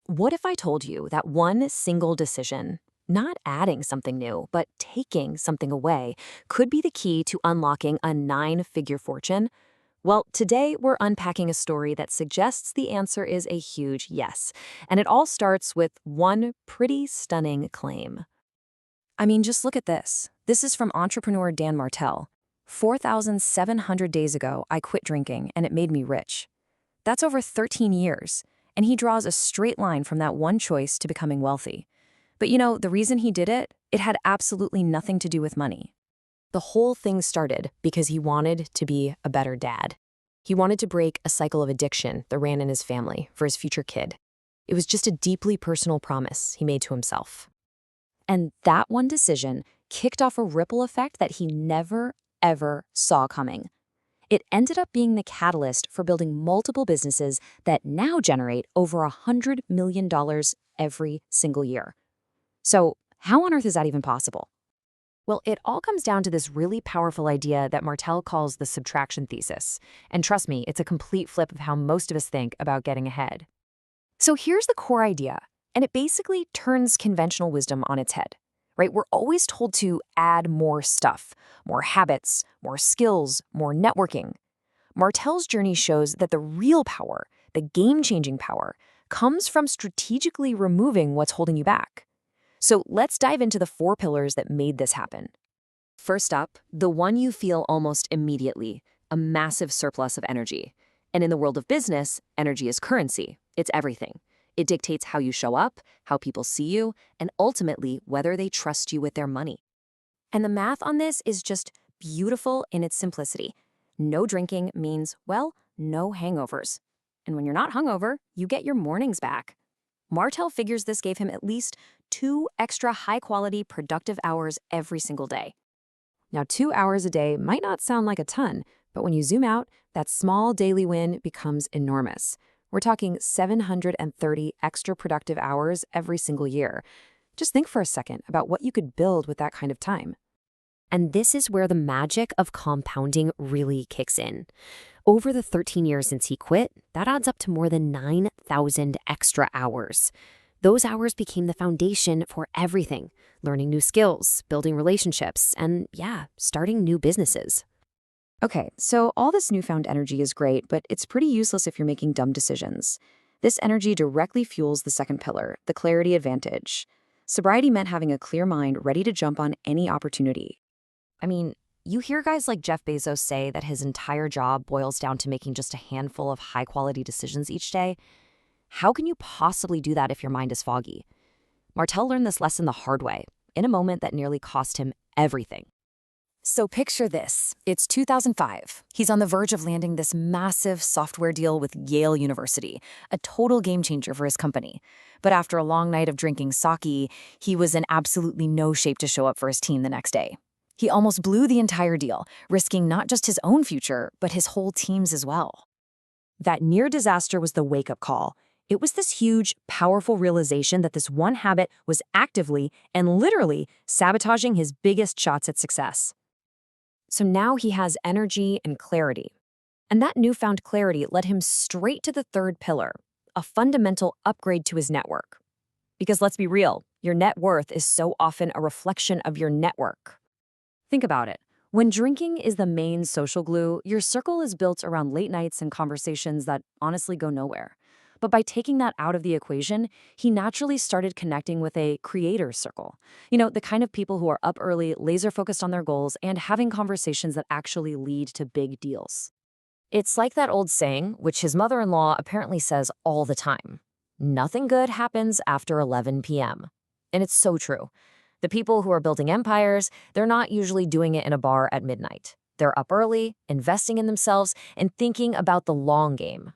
What if I told you that one single decision, not adding something new, but taking something away, could be the key to unlocking a nine-figure fortune? Well, today we're unpacking a story that suggests the answer is a huge yes. And it all starts with one pretty stunning claim. I mean, just look at this. This is from entrepreneur Dan Martell. 4,700 days ago, I quit drinking and it made me rich. That's over 13 years, and he draws a straight line from that one choice to becoming wealthy. But the reason he did it, it had absolutely nothing to do with money. The whole thing started because he wanted to be a better dad. He wanted to break a cycle of addiction that ran in his family for his future kid. It was just a deeply personal promise he made to himself. And that one decision kicked off a ripple effect that he never, ever saw coming. It ended up being the catalyst for building multiple businesses that now generate over $100 million every single year. So, how on earth is that even possible? Well, it all comes down to this really powerful idea that Martell calls the subtraction thesis. And trust me, it's a complete flip of how most of us think about getting ahead. So here's the core idea, and it basically turns conventional wisdom on its head, right? We're always told to add more stuff, more habits, more skills, more networking. Martell's journey shows that the real power, the game-changing power, comes from strategically removing what's holding you back. So let's dive into the four pillars that made this happen. First up, the one you feel almost immediately, a massive surplus of energy. And in the world of business, energy is currency. It's everything. It dictates how you show up, how people see you, and ultimately whether they trust you with their money. And the math on this is just beautiful in its simplicity. No drinking means, well, no hangovers. And when you're not hungover, you get your mornings back. Martell figures this gave him at least 2 extra high-quality, productive hours every single day. Now, 2 hours a day might not sound like a ton, but when you zoom out, that small daily win becomes enormous. We're talking 730 extra productive hours every single year. Just think for a second about what you could build with that kind of time. And this is where the magic of compounding really kicks in. Over the 13 years since he quit, that adds up to more than 9,000 extra hours. Those hours became the foundation for everything, learning new skills, building relationships, and starting new businesses. Okay, so all this newfound energy is great, but it's pretty useless if you're making dumb decisions. This energy directly fuels the second pillar, the clarity advantage. Sobriety meant having a clear mind ready to jump on any opportunity. I mean, you hear guys like Jeff Bezos say that his entire job boils down to making just a handful of high-quality decisions each day. How can you possibly do that if your mind is foggy? Martell learned this lesson the hard way, in a moment that nearly cost him everything. So picture this. It's 2005. He's on the verge of landing this massive software deal with Yale University, a total game changer for his company. But after a long night of drinking sake, he was in absolutely no shape to show up for his team the next day. He almost blew the entire deal, risking not just his own future, but his whole team's as well. That near disaster was the wake-up call. It was this huge, powerful realization that this one habit was actively and literally sabotaging his biggest shots at success. So now he has energy and clarity. And that newfound clarity led him straight to the third pillar, a fundamental upgrade to his network. Because let's be real, your net worth is so often a reflection of your network. Think about it. When drinking is the main social glue, your circle is built around late nights and conversations that honestly go nowhere. But by taking that out of the equation, he naturally started connecting with a creator circle. The kind of people who are up early, laser-focused on their goals, and having conversations that actually lead to big deals. It's like that old saying, which his mother-in-law apparently says all the time. Nothing good happens after 11 p.m. And it's so true. The people who are building empires, they're not usually doing it in a bar at midnight. They're up early, investing in themselves, and thinking about the long game.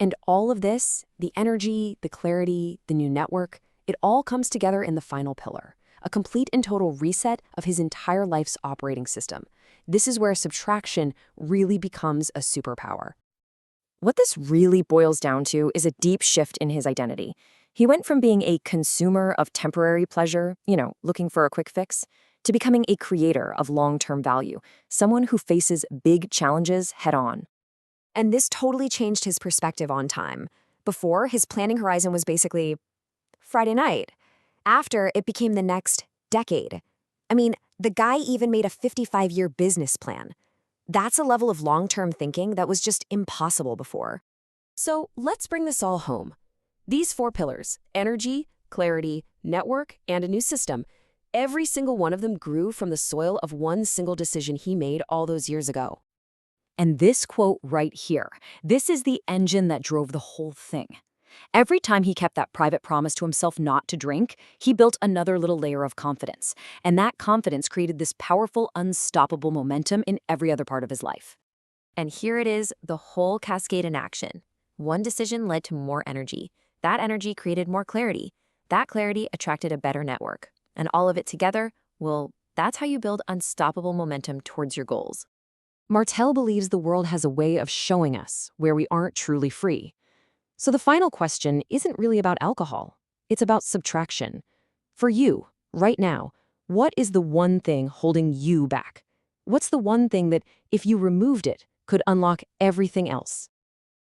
And all of this, the energy, the clarity, the new network, it all comes together in the final pillar, a complete and total reset of his entire life's operating system. This is where subtraction really becomes a superpower. What this really boils down to is a deep shift in his identity. He went from being a consumer of temporary pleasure, looking for a quick fix, to becoming a creator of long-term value, someone who faces big challenges head-on. And this totally changed his perspective on time. Before, his planning horizon was basically Friday night. After, it became the next decade. I mean, the guy even made a 55-year business plan. That's a level of long-term thinking that was just impossible before. So let's bring this all home. These 4 pillars, energy, clarity, network, and a new system, every single one of them grew from the soil of one single decision he made all those years ago. And this quote right here, this is the engine that drove the whole thing. Every time he kept that private promise to himself not to drink, he built another little layer of confidence. And that confidence created this powerful, unstoppable momentum in every other part of his life. And here it is, the whole cascade in action. One decision led to more energy. That energy created more clarity. That clarity attracted a better network. And all of it together, well, that's how you build unstoppable momentum towards your goals. Martel believes the world has a way of showing us where we aren't truly free. So the final question isn't really about alcohol. It's about subtraction. For you, right now, what is the one thing holding you back? What's the one thing that, if you removed it, could unlock everything else?